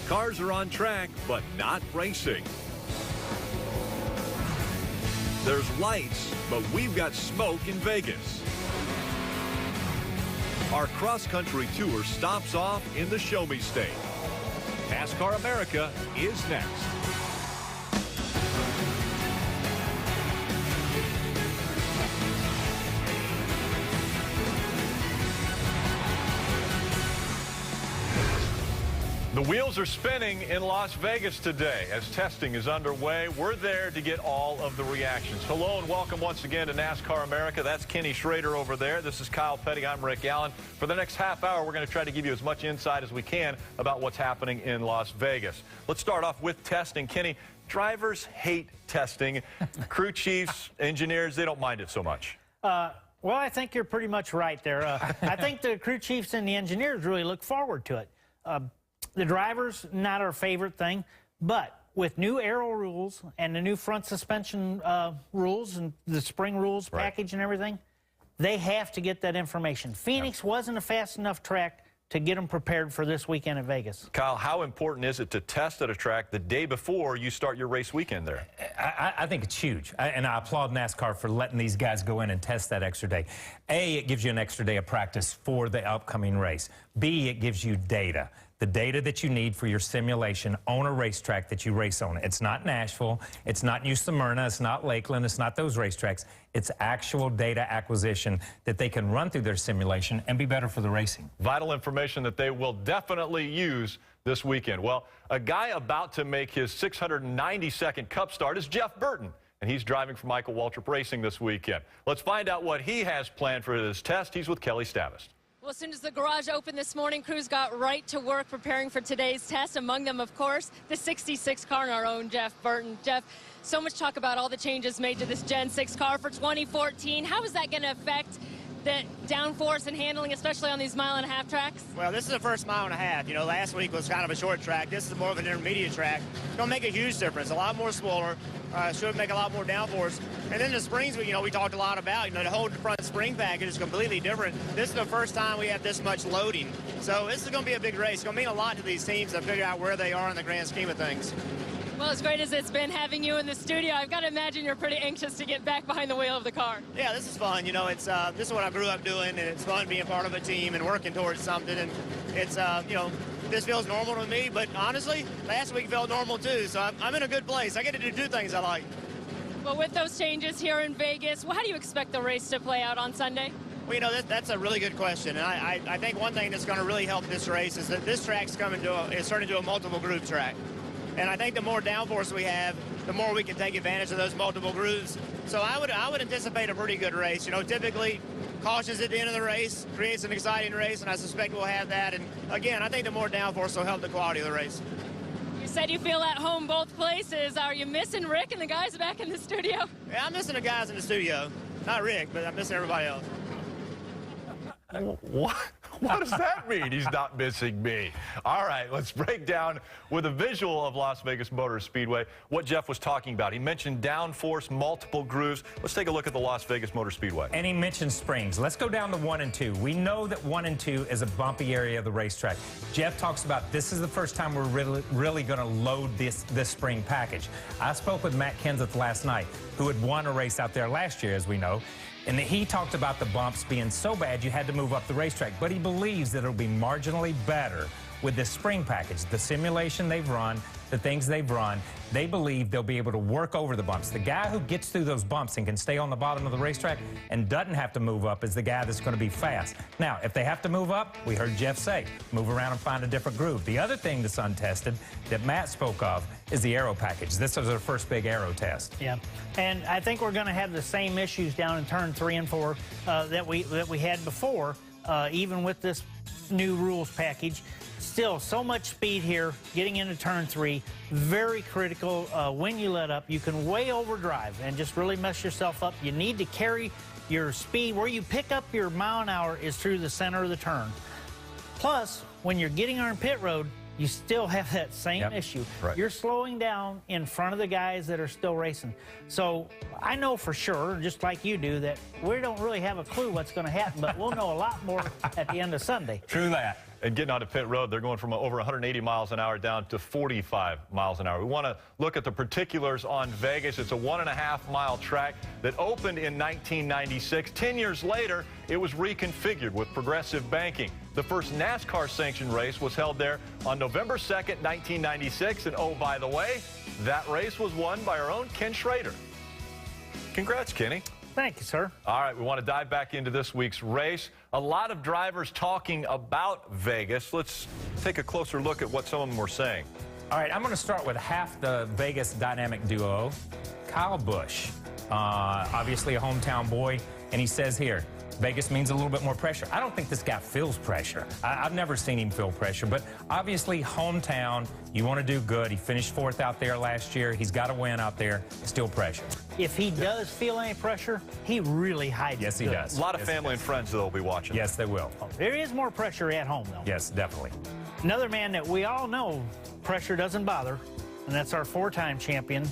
Cars are on track, but not racing. There's lights, but we've got smoke in Vegas. Our cross-country tour stops off in the Show Me State. NASCAR America is next. The wheels are spinning in Las Vegas today as testing is underway. We're there to get all of the reactions. Hello and welcome once again to NASCAR America. That's Kenny Schrader over there. This is Kyle Petty. I'm Rick Allen. For the next half hour, we're going to try to give you as much insight as we can about what's happening in Las Vegas. Let's start off with testing. Kenny, drivers hate testing. Crew chiefs, engineers, they don't mind it so much. Well, I think you're pretty much right there. I think the crew chiefs and the engineers really look forward to it. The drivers, not our favorite thing, but with new aero rules and the new front suspension rules and the spring rules package and everything, they have to get that information. Phoenix wasn't a fast enough track to get them prepared for this weekend at Vegas. Kyle, how important is it to test at a track the day before you start your race weekend there? I think it's huge, and I applaud NASCAR for letting these guys go in and test that extra day. A, it gives you an extra day of practice for the upcoming race. B, it gives you data. The data that you need for your simulation on a racetrack that you race on. It's not Nashville, it's not New Smyrna, it's not Lakeland, it's not those racetracks. It's actual data acquisition that they can run through their simulation and be better for the racing. Vital information that they will definitely use this weekend. Well, a guy about to make his 692nd Cup start is Jeff Burton, and he's driving for Michael Waltrip Racing this weekend. Let's find out what he has planned for this test. He's with Kelly Stavist. Well, as soon as the garage opened this morning, crews got right to work preparing for today's test. Among them, of course, the 66 car and our own Jeff Burton. Jeff, so much talk about all the changes made to this Gen 6 car for 2014. How is that going to affect the downforce and handling, especially on these mile-and-a-half tracks? Well, this is the first mile and a half. You know, last week was kind of a short track. This is more of an intermediate track. It's going to make a huge difference. A lot more spoiler. Should make a lot more downforce. And then the springs, we talked a lot about. The whole front spring package is completely different. This is the first time we have this much loading. So this is going to be a big race. It's going to mean a lot to these teams to figure out where they are in the grand scheme of things. Well, as great as it's been having you in the studio, I've got to imagine you're pretty anxious to get back behind the wheel of the car. Yeah, this is fun. This is what I grew up doing, and it's fun being part of a team and working towards something. And it's, this feels normal to me, but honestly, last week felt normal too, so I'm in a good place. I get to do two things I like. Well, with those changes here in Vegas, how do you expect the race to play out on Sunday? Well, that's a really good question, and I think one thing that's going to really help this race is that this track's turning into a multiple groove track. And I think the more downforce we have, the more we can take advantage of those multiple grooves. So I would anticipate a pretty good race. Typically, cautions at the end of the race creates an exciting race, and I suspect we'll have that. And again, I think the more downforce will help the quality of the race. You said you feel at home both places. Are you missing Rick and the guys back in the studio? Yeah, I'm missing the guys in the studio. Not Rick, but I'm missing everybody else. What does that mean, he's not missing me? All right, let's break down with a visual of Las Vegas Motor Speedway what Jeff was talking about. He mentioned downforce, multiple grooves. Let's take a look at the Las Vegas Motor Speedway. And he mentioned springs. Let's go down to 1 and 2. We know that 1 and 2 is a bumpy area of the racetrack. Jeff talks about this is the first time we're really going to load this spring package. I spoke with Matt Kenseth last night, who had won a race out there last year, as we know. And he talked about the bumps being so bad you had to move up the racetrack. But he believes that it'll be marginally better with this spring package. The simulation they've run, the things they've run, they believe they'll be able to work over the bumps. The guy who gets through those bumps and can stay on the bottom of the racetrack and doesn't have to move up is the guy that's going to be fast. Now, if they have to move up, we heard Jeff say, move around and find a different groove. The other thing that's untested that Matt spoke of is the aero package. This was our first big aero test. Yeah, and I think we're going to have the same issues down in turn 3 and 4 that we had before, even with this new rules package. Still, so much speed here, getting into turn 3, very critical. When you let up, you can way overdrive and just really mess yourself up. You need to carry your speed. Where you pick up your mile an hour is through the center of the turn. Plus, when you're getting on pit road, you still have that same issue. Right. You're slowing down in front of the guys that are still racing. So I know for sure, just like you do, that we don't really have a clue what's going to happen, but we'll know a lot more at the end of Sunday. True that. And getting onto pit road, they're going from over 180 miles an hour down to 45 miles an hour. We want to look at the particulars on Vegas. It's a 1.5-mile track that opened in 1996. 10 years later, it was reconfigured with progressive banking. The first NASCAR sanctioned race was held there on November 2nd, 1996. And oh, by the way, that race was won by our own Ken Schrader. Congrats, Kenny. Thank you, sir. All right, we want to dive back into this week's race. A lot of drivers talking about Vegas. Let's take a closer look at what some of them were saying. All right, I'm going to start with half the Vegas dynamic duo, Kyle Busch. Obviously a hometown boy, and he says here, Vegas means a little bit more pressure. I don't think this guy feels pressure. I've never seen him feel pressure, but obviously hometown, you want to do good. He finished 4th out there last year. He's got to win out there. Still pressure. If he does feel any pressure, he really hides it. Yes, he does. A lot of family and friends that will be watching. Yes, they will. There is more pressure at home, though. Yes, definitely. Another man that we all know pressure doesn't bother, and that's our 4-time champion,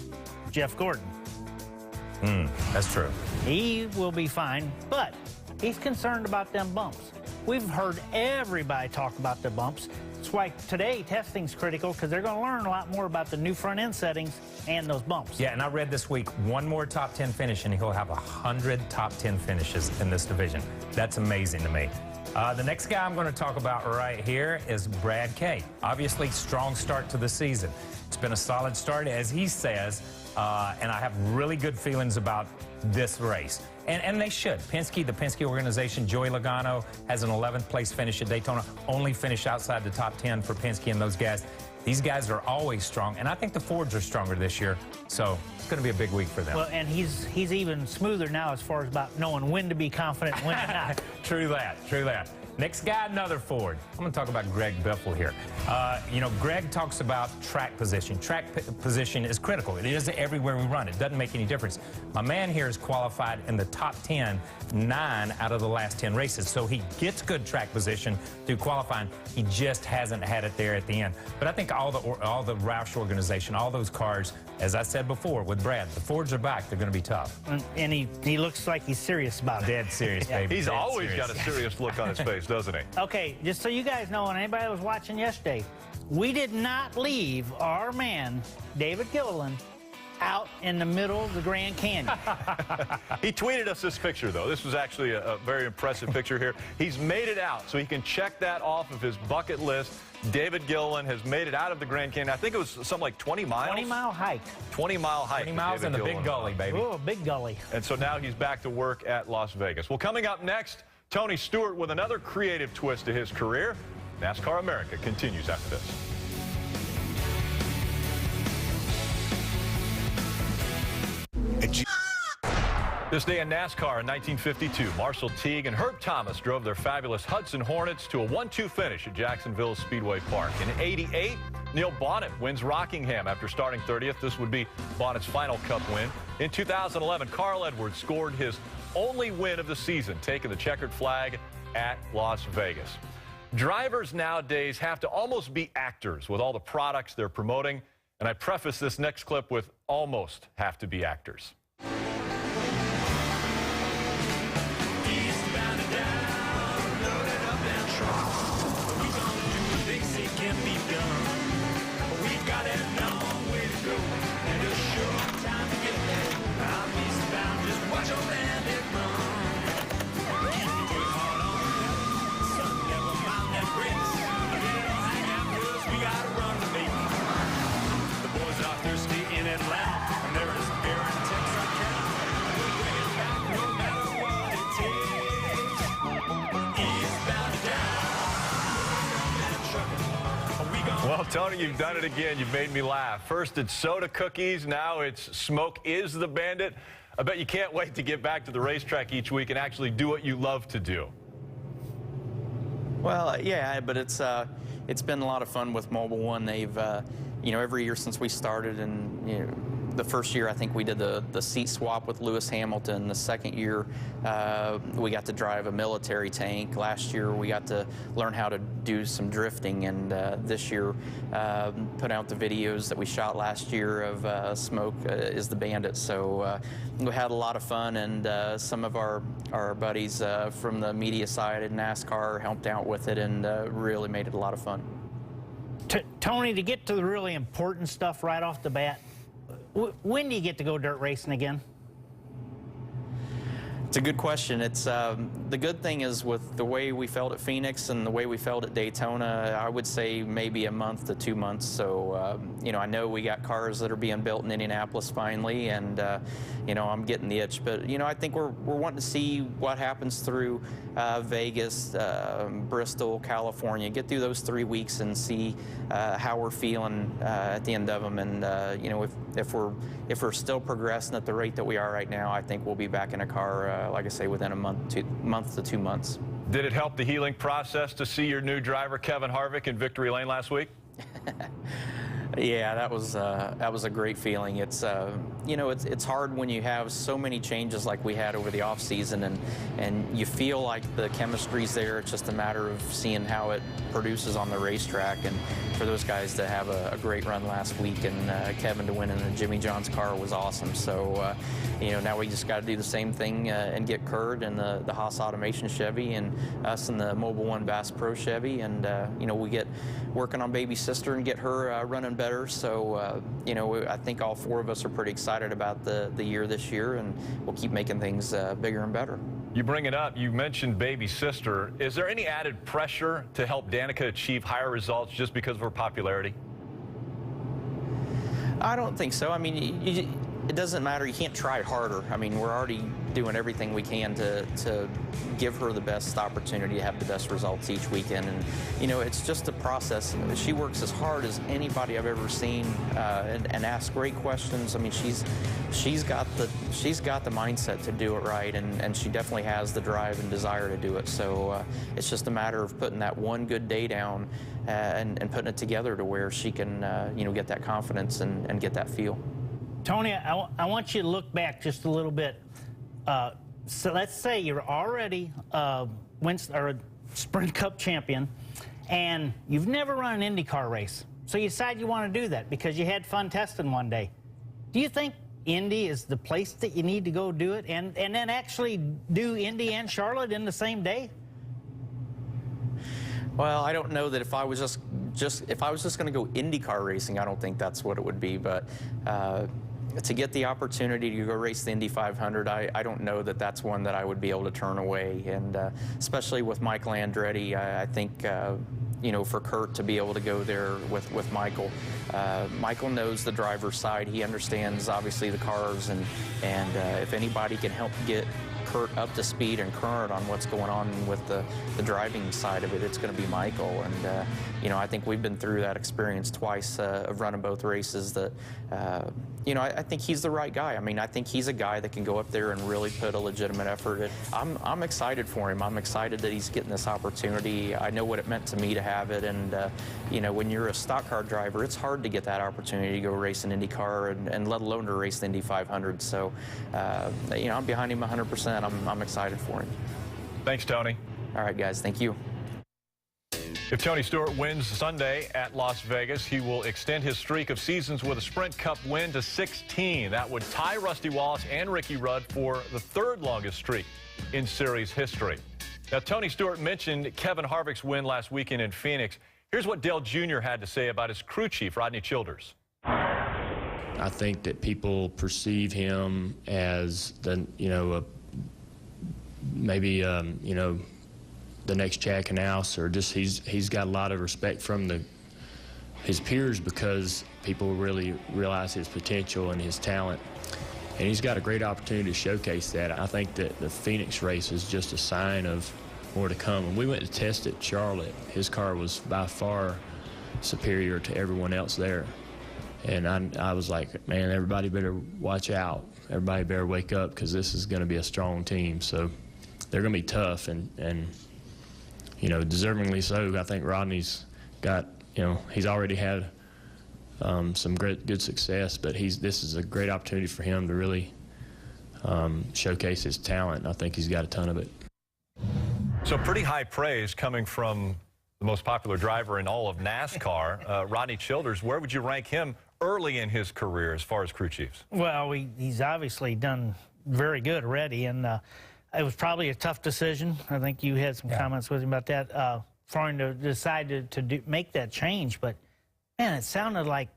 Jeff Gordon. That's true. He will be fine, but he's concerned about them bumps. We've heard everybody talk about the bumps. That's why today testing's critical, because they're going to learn a lot more about the new front end settings and those bumps. Yeah, and I read this week, one more top 10 finish, and he'll have 100 top 10 finishes in this division. That's amazing to me. The next guy I'm going to talk about right here is Brad Kay. Obviously, strong start to the season. It's been a solid start, as he says, and I have really good feelings about this race. And they should. Penske, the Penske organization, Joey Logano has an 11th place finish at Daytona, only finish outside the top 10 for Penske and those guys. These guys are always strong, and I think the Fords are stronger this year, so it's going to be a big week for them. Well, and he's even smoother now as far as about knowing when to be confident and when to not. True that, true that. Next guy, another Ford. I'm going to talk about Greg Biffle here. You know, Greg talks about track position. Track position is critical. It is everywhere we run. It doesn't make any difference. My man here is qualified in the top 10, 9 out of the last 10 races. So he gets good track position through qualifying. He just hasn't had it there at the end. But I think all the Roush organization, all those cars, as I said before with Brad, the Fords are back. They're going to be tough. And he looks like he's serious about it. Dead serious, baby. He's Dead always serious. got a serious look on his face, doesn't he? Okay, just so you guys know, and anybody that was watching yesterday, we did not leave our man, David Gilliland, out in the middle of the Grand Canyon. He tweeted us this picture, though. This was actually a very impressive picture here. He's made it out, so he can check that off of his bucket list. David Gilliland has made it out of the Grand Canyon. I think it was something like 20 miles. 20-mile hike. 20-mile hike. 20 miles in the big gully, baby. Oh, big gully. And so now he's back to work at Las Vegas. Well, coming up next, Tony Stewart with another creative twist to his career. NASCAR America continues after this. This day in NASCAR in 1952, Marshall Teague and Herb Thomas drove their fabulous Hudson Hornets to a 1-2 finish at Jacksonville Speedway Park. In '88, Neil Bonnet wins Rockingham after starting 30th. This would be Bonnet's final Cup win. In 2011, Carl Edwards scored his only win of the season, taking the checkered flag at Las Vegas. Drivers nowadays have to almost be actors with all the products they're promoting. And I preface this next clip with almost have to be actors. Well, Tony, you've done it again. You've made me laugh. First it's soda cookies. Now it's smoke is the bandit. I bet you can't wait to get back to the racetrack each week and actually do what you love to do. Well, yeah, but it's been a lot of fun with Mobile One. They've, you know, every year since we started, and you know, the first year, I think we did the seat swap with Lewis Hamilton. The second year, we got to drive a military tank. Last year, we got to learn how to do some drifting. And this year, put out the videos that we shot last year of Smoke is the Bandit. So we had a lot of fun, and some of our buddies from the media side at NASCAR helped out with it, and really made it a lot of fun. Tony, to get to the really important stuff right off the bat, when do you get to go dirt racing again? It's a good question. It's the good thing is with the way we felt at Phoenix and the way we felt at Daytona, I would say maybe a month to 2 months. So, you know, I know we got cars that are being built in Indianapolis finally, and, you know, I'm getting the itch. But, you know, I think we're wanting to see what happens through Vegas, Bristol, California, get through those 3 weeks and see how we're feeling at the end of them. And, you know, if we're still progressing at the rate that we are right now, I think we'll be back in a car, like I say, within a month to 2 months. Did it help the healing process to see your new driver, Kevin Harvick, in victory lane last week? Yeah, that was a great feeling. It's you know, it's hard when you have so many changes like we had over the off season, and you feel like the chemistry's there. It's just a matter of seeing how it produces on the racetrack. And for those guys to have a great run last week, and Kevin to win in a Jimmy John's car was awesome. So you know, now we just got to do the same thing and get Kurt and the Haas Automation Chevy, and us in the Mobile One Bass Pro Chevy, and you know, we get working on baby sister and get her running better. So you know, I think all four of us are pretty excited about the year this year, and we'll keep making things bigger and better. You bring it up, you mentioned baby sister. Is there any added pressure to help Danica achieve higher results just because of her popularity? I don't think so. I mean, it doesn't matter. You can't try harder. I mean, we're already doing everything we can to give her the best opportunity to have the best results each weekend. And, you know, it's just a process. She works as hard as anybody I've ever seen, and asks great questions. I mean, she's got the mindset to do it right, and she definitely has the drive and desire to do it. So it's just a matter of putting that one good day down and putting it together to where she can, you know, get that confidence and get that feel. Tony, I want you to look back just a little bit. So let's say you're already a Sprint Cup champion, and you've never run an IndyCar race. So you decide you want to do that because you had fun testing one day. Do you think Indy is the place that you need to go do it, and then actually do Indy and Charlotte in the same day? Well, I don't know that if I was just going to go IndyCar racing, I don't think that's what it would be. But to get the opportunity to go race the Indy 500, I don't know that that's one that I would be able to turn away. And especially with Michael Andretti, I think you know, for Kurt to be able to go there with Michael. Michael knows the driver's side. He understands obviously the cars, and if anybody can help get Kurt up to speed and current on what's going on with the driving side of it, it's going to be Michael. And you know, I think we've been through that experience twice of running both races. That you know, I think he's the right guy. I mean, I think he's a guy that can go up there and really put a legitimate effort in. I'm excited for him. I'm excited that he's getting this opportunity. I know what it meant to me to have it, and you know, when you're a stock car driver, it's hard to get that opportunity to go race an Indy car, and let alone to race the Indy 500. So you know, I'm behind him 100%. I'm excited for him. Thanks, Tony. All right, guys. Thank you. If Tony Stewart wins Sunday at Las Vegas, he will extend his streak of seasons with a Sprint Cup win to 16. That would tie Rusty Wallace and Ricky Rudd for the third longest streak in series history. Now, Tony Stewart mentioned Kevin Harvick's win last weekend in Phoenix. Here's what Dale Jr. had to say about his crew chief, Rodney Childers. I think that people perceive him as maybe you know, the next Chad Knaus, or just he's got a lot of respect from his peers because people really realize his potential and his talent, and he's got a great opportunity to showcase that. I think that the Phoenix race is just a sign of more to come. When we went to test at Charlotte, his car was by far superior to everyone else there, and I was like, man, everybody better watch out. Everybody better wake up, because this is going to be a strong team. So they're going to be tough, and you know, deservingly so. I think Rodney's got, you know, he's already had some good success. But this is a great opportunity for him to really showcase his talent. I think he's got a ton of it. So pretty high praise coming from the most popular driver in all of NASCAR, Rodney Childers. Where would you rank him early in his career as far as crew chiefs? Well, he's obviously done very good already, and it was probably a tough decision. I think you had some comments with him about that, for him to decide to make that change. But, man, it sounded like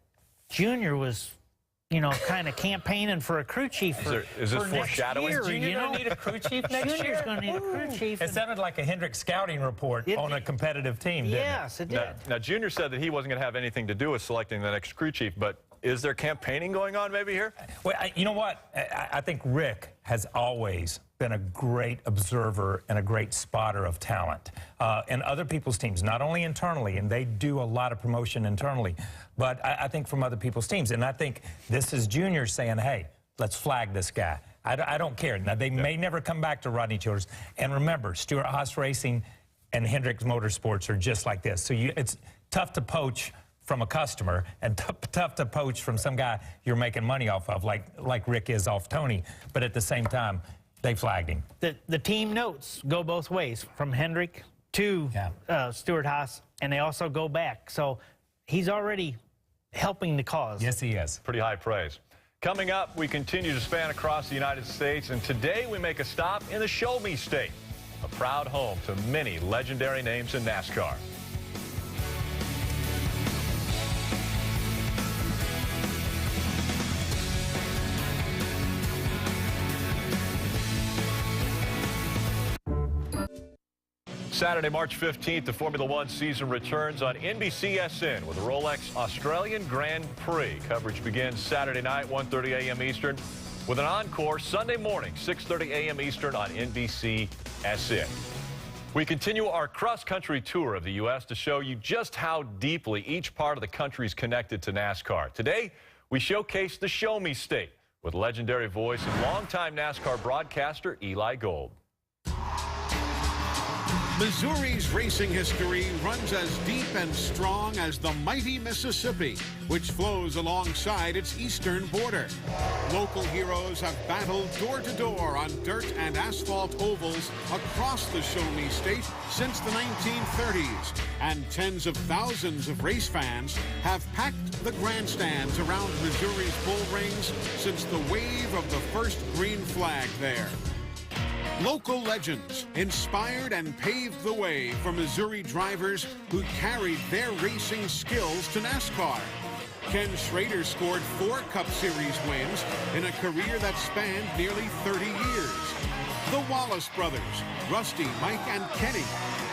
Junior was, you know, kind of campaigning for a crew chief is this foreshadowing? Year, Junior going to need a crew chief next year? Junior's going to need a crew chief. It sounded like a Hendrick scouting report on a competitive team, didn't it? Yes, it did. Now, Junior said that he wasn't going to have anything to do with selecting the next crew chief, but is there campaigning going on maybe here? Well, you know what? I think Rick has always been a great observer and a great spotter of talent in other people's teams, not only internally, and they do a lot of promotion internally, but I think from other people's teams. And I think this is Junior saying, hey, let's flag this guy. I don't care. Now, they may never come back to Rodney Childers. And remember, Stewart-Haas Racing and Hendrick Motorsports are just like this. So it's tough to poach from a customer and tough to poach from some guy you're making money off of, like Rick is off Tony. But at the same time, they flagged him. The team notes go both ways, from Hendrick to Stewart-Haas, and they also go back. So he's already helping the cause. Yes, he is. Pretty high praise. Coming up, we continue to span across the United States, and today we make a stop in the Show Me State, a proud home to many legendary names in NASCAR. Saturday, March 15th, the Formula One season returns on NBCSN with the Rolex Australian Grand Prix. Coverage begins Saturday night, 1:30 a.m. Eastern, with an encore Sunday morning, 6:30 a.m. Eastern on NBCSN. We continue our cross-country tour of the U.S. to show you just how deeply each part of the country is connected to NASCAR. Today, we showcase the Show Me State with legendary voice and longtime NASCAR broadcaster Eli Gold. Missouri's racing history runs as deep and strong as the mighty Mississippi, which flows alongside its eastern border. Local heroes have battled door to door on dirt and asphalt ovals across the Show Me State since the 1930s, and tens of thousands of race fans have packed the grandstands around Missouri's bull rings since the wave of the first green flag there. Local legends inspired and paved the way for Missouri drivers who carried their racing skills to NASCAR. Ken Schrader scored 4 Cup Series wins in a career that spanned nearly 30 years. The Wallace brothers, Rusty, Mike, and Kenny,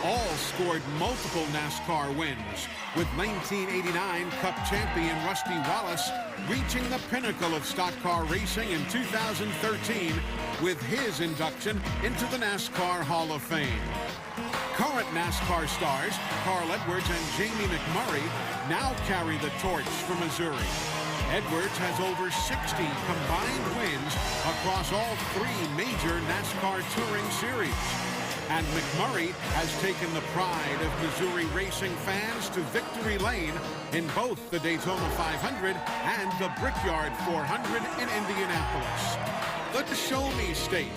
all scored multiple NASCAR wins, with 1989 Cup champion Rusty Wallace reaching the pinnacle of stock car racing in 2013 with his induction into the NASCAR Hall of Fame. Current NASCAR stars Carl Edwards and Jamie McMurray now carry the torch for Missouri. Edwards has over 60 combined wins across all 3 major NASCAR Touring Series. And McMurray has taken the pride of Missouri racing fans to victory lane in both the Daytona 500 and the Brickyard 400 in Indianapolis. The Show Me State,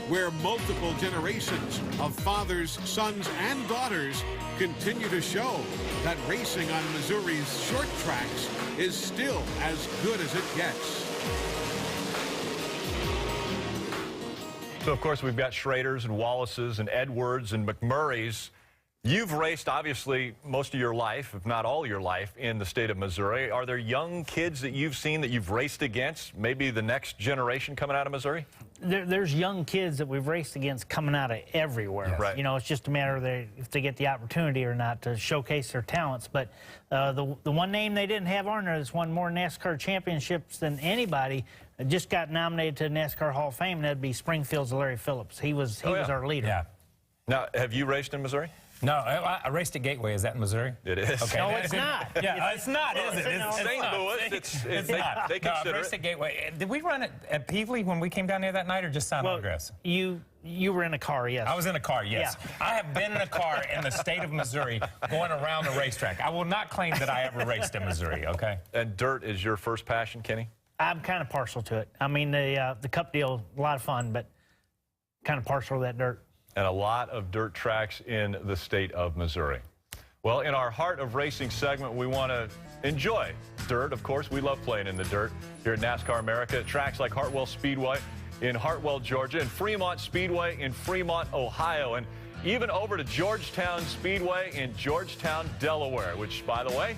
where multiple generations of fathers, sons, and daughters continue to show that racing on Missouri's short tracks is still as good as it gets. So, of course, we've got Schraders and Wallaces and Edwards and McMurrays. You've raced, obviously, most of your life, if not all your life, in the state of Missouri. Are there young kids that you've seen that you've raced against, maybe the next generation coming out of Missouri? There's young kids that we've raced against coming out of everywhere. Yes. Right. You know, it's just a matter of if they get the opportunity or not to showcase their talents. But the one name they didn't have on there that's won more NASCAR championships than anybody just got nominated to the NASCAR Hall of Fame, and that'd be Springfield's Larry Phillips. He was our leader. Yeah. Now, have you raced in Missouri? No, I raced at Gateway. Is that in Missouri? It is. Okay. No, it's not. Yeah, it's not, is it? No, it's St. not. Louis, they No, I consider raced it. at Gateway. Did we run it at Peevely when we came down there that night, or just sign autographs? You were in a car, yes. I was in a car, yes. Yeah. I have been in a car in the state of Missouri going around the racetrack. I will not claim that I ever raced in Missouri, okay? And dirt is your first passion, Kenny? I'm kind of partial to it. I mean, the Cup deal, a lot of fun, but kind of partial to that dirt. And a lot of dirt tracks in the state of Missouri. Well, in our Heart of Racing segment, we want to enjoy dirt. Of course, we love playing in the dirt here at NASCAR America. Tracks like Hartwell Speedway in Hartwell, Georgia, and Fremont Speedway in Fremont, Ohio, and even over to Georgetown Speedway in Georgetown, Delaware, which, by the way,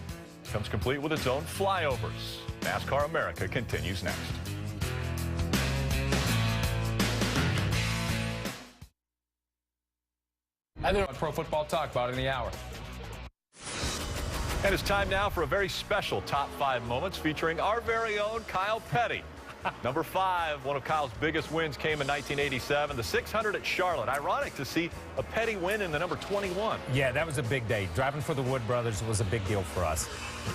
comes complete with its own flyovers. NASCAR America continues next. And then on Pro Football Talk, about in the hour. And it's time now for a very special Top 5 Moments featuring our very own Kyle Petty. Number 5, one of Kyle's biggest wins came in 1987, the 600 at Charlotte. Ironic to see a Petty win in the number 21. Yeah, that was a big day. Driving for the Wood brothers was a big deal for us.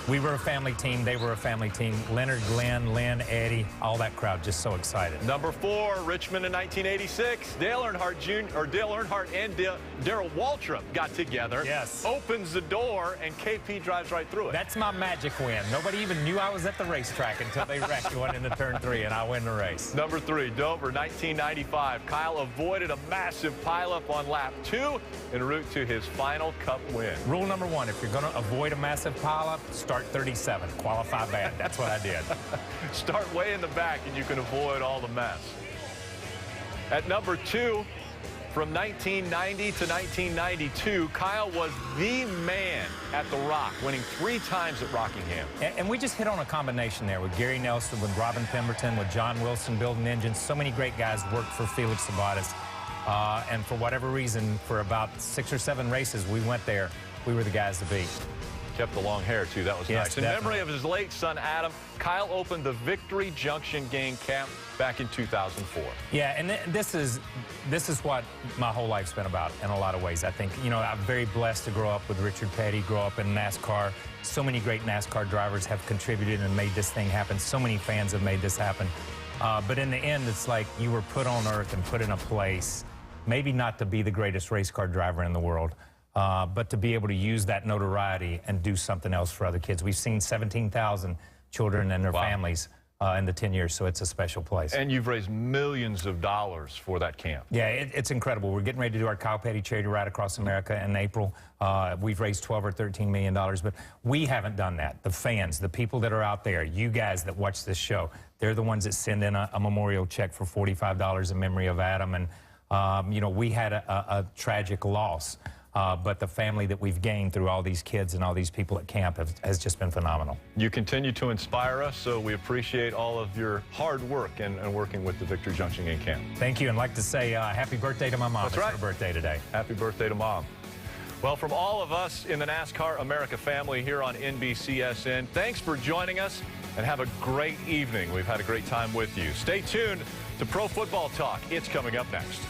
We were a family team. They were a family team. Leonard, Glenn, Lynn, Eddie, all that crowd just so excited. Number 4, Richmond in 1986. Dale Earnhardt and Darrell Waltrip got together. Yes. Opens the door, and KP drives right through it. That's my magic win. Nobody even knew I was at the racetrack until they wrecked going into turn 3, and I win the race. Number 3, Dover, 1995. Kyle avoided a massive pileup on lap 2 en route to his final Cup win. Rule number 1, if you're going to avoid a massive pileup, start 37. Qualify bad. That's what I did. Start way in the back, and you can avoid all the mess. At number 2, from 1990 to 1992, Kyle was the man at the Rock, winning 3 times at Rockingham. And we just hit on a combination there with Gary Nelson, with Robin Pemberton, with John Wilson building engines. So many great guys worked for Felix Sabates. And for whatever reason, for about 6 or 7 races we went there, we were the guys to beat. Kept the long hair, too. That was Yes, nice. In memory of his late son, Adam, Kyle opened the Victory Junction Gang Camp back in 2004. Yeah, and this is what my whole life's been about in a lot of ways. I think, you know, I'm very blessed to grow up with Richard Petty, grow up in NASCAR. So many great NASCAR drivers have contributed and made this thing happen. So many fans have made this happen. But in the end, it's like you were put on earth and put in a place, maybe not to be the greatest race car driver in the world, but to be able to use that notoriety and do something else for other kids. We've seen 17,000 children and their families in the 10 years, so it's a special place. And you've raised millions of dollars for that camp. Yeah, it's incredible. We're getting ready to do our Kyle Petty charity ride across America in April. We've raised $12 or $13 million, but we haven't done that. The fans, the people that are out there, you guys that watch this show, they're the ones that send in a memorial check for $45 in memory of Adam. And, you know, we had a tragic loss. But the family that we've gained through all these kids and all these people at camp has just been phenomenal. You continue to inspire us, so we appreciate all of your hard work and working with the Victory Junction Gang Camp. Thank you, and I'd like to say happy birthday to my mom. That's right. It's her birthday today. Happy birthday to Mom. Well, from all of us in the NASCAR America family here on NBCSN, thanks for joining us, and have a great evening. We've had a great time with you. Stay tuned to Pro Football Talk. It's coming up next.